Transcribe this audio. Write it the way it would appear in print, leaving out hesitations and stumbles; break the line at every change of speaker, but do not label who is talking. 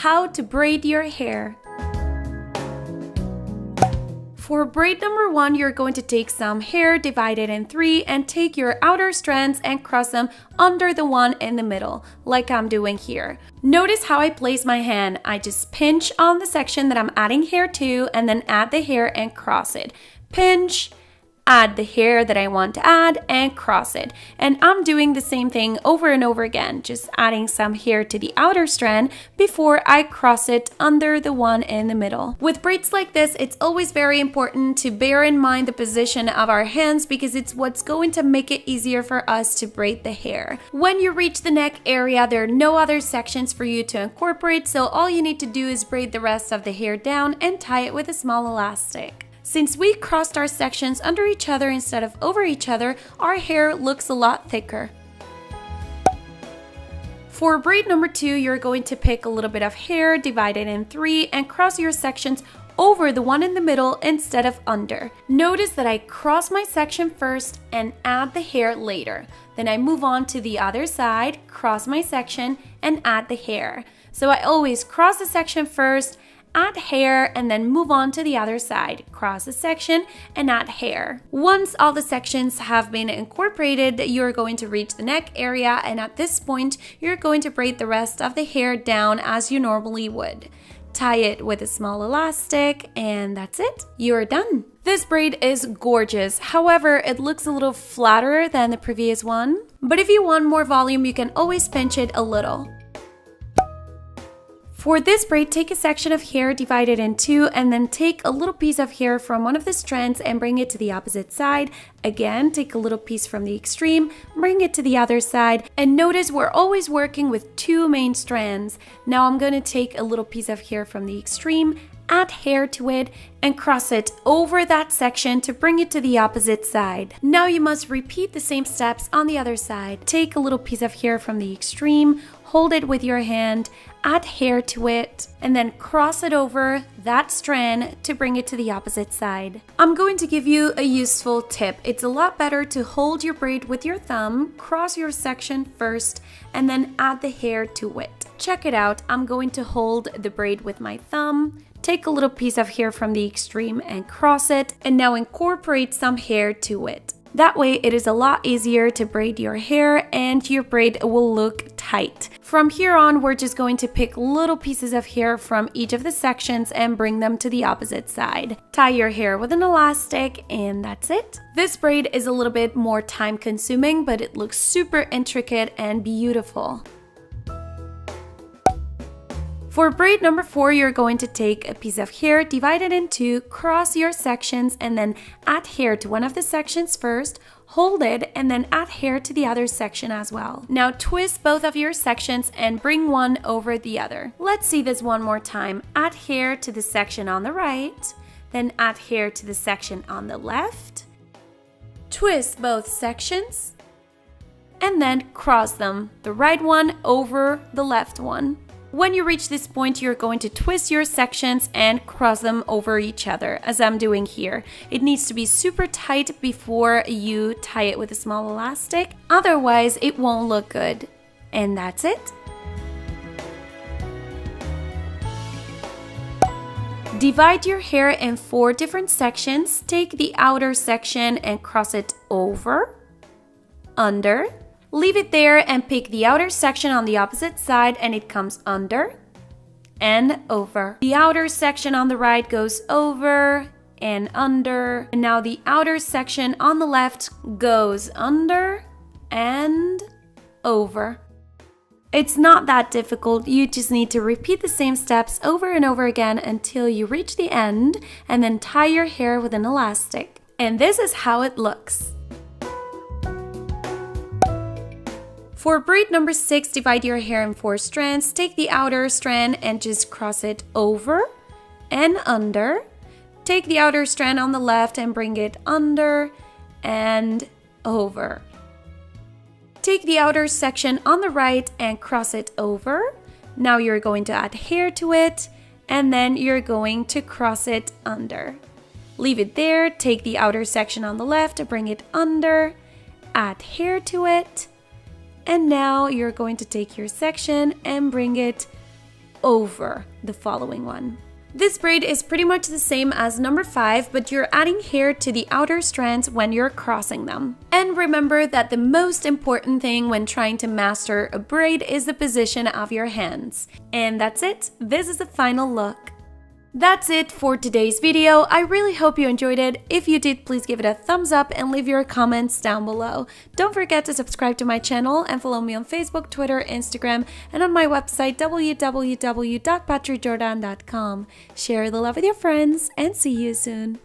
how to braid your hair. For braid number 1, you're going to take some hair, divide it in 3, and take your outer strands and cross them under the one in the middle, like I'm doing here. Notice how I place my hand. I just pinch on the section that I'm adding hair to, and then add the hair and cross it. Pinch, add the hair that I want to add, and cross it. And I'm doing the same thing over and over again, just adding some hair to the outer strand before I cross it under the one in the middle. With braids like this, it's always very important to bear in mind the position of our hands because it's what's going to make it easier for us to braid the hair. When you reach the neck area, there are no other sections for you to incorporate, so all you need to do is braid the rest of the hair down and tie it with a small elastic. Since we crossed our sections under each other instead of over each other, our hair looks a lot thicker. For braid number 2, you're going to pick a little bit of hair, divide it in 3, and cross your sections over the one in the middle instead of under. Notice that I cross my section first and add the hair later. Then I move on to the other side, cross my section, and add the hair. So I always cross the section first, add hair, and then move on to the other side, cross the section, and add hair. Once all the sections have been incorporated, you're going to reach the neck area, and at this point, you're going to braid the rest of the hair down as you normally would. Tie it with a small elastic, and that's it. You're done. This braid is gorgeous. However, it looks a little flatter than the previous one. But if you want more volume, you can always pinch it a little. For this braid, take a section of hair, divide it in 2, and then take a little piece of hair from one of the strands and bring it to the opposite side. Again, take a little piece from the extreme, bring it to the other side, and notice we're always working with 2 main strands. Now I'm going to take a little piece of hair from the extreme, add hair to it, and cross it over that section to bring it to the opposite side. Now you must repeat the same steps on the other side. Take a little piece of hair from the extreme, hold it with your hand, add hair to it, and then cross it over that strand to bring it to the opposite side. I'm going to give you a useful tip. It's a lot better to hold your braid with your thumb, cross your section first, and then add the hair to it. Check it out. I'm going to hold the braid with my thumb, take a little piece of hair from the extreme and cross it, and now incorporate some hair to it. That way it is a lot easier to braid your hair and your braid will look tight. From here on, we're just going to pick little pieces of hair from each of the sections and bring them to the opposite side. Tie your hair with an elastic, and that's it. This braid is a little bit more time consuming, but it looks super intricate and beautiful. For braid number 4, you're going to take a piece of hair, divide it in 2, cross your sections, and then add hair to one of the sections first, hold it, and then add hair to the other section as well. Now twist both of your sections and bring one over the other. Let's see this one more time. Add hair to the section on the right, then add hair to the section on the left, twist both sections, and then cross them, the right one over the left one. When you reach this point, you're going to twist your sections and cross them over each other, as I'm doing here. It needs to be super tight before you tie it with a small elastic, otherwise it won't look good. And that's it. Divide your hair in 4 different sections. Take the outer section and cross it over, under. Leave it there and pick the outer section on the opposite side and it comes under and over. The outer section on the right goes over and under. And now the outer section on the left goes under and over. It's not that difficult. You just need to repeat the same steps over and over again until you reach the end and then tie your hair with an elastic. And this is how it looks. For braid number 6, divide your hair in 4 strands. Take the outer strand and just cross it over and under. Take the outer strand on the left and bring it under and over. Take the outer section on the right and cross it over. Now you're going to add hair to it and then you're going to cross it under. Leave it there, take the outer section on the left, bring it under, add hair to it. And now you're going to take your section and bring it over the following one. This braid is pretty much the same as number 5, but you're adding hair to the outer strands when you're crossing them. And remember that the most important thing when trying to master a braid is the position of your hands. And that's it. This is the final look. That's it for today's video. I really hope you enjoyed it. If you did, please give it a thumbs up and leave your comments down below. Don't forget to subscribe to my channel and follow me on Facebook, Twitter, Instagram, and on my website www.patryjordan.com. Share the love with your friends and see you soon.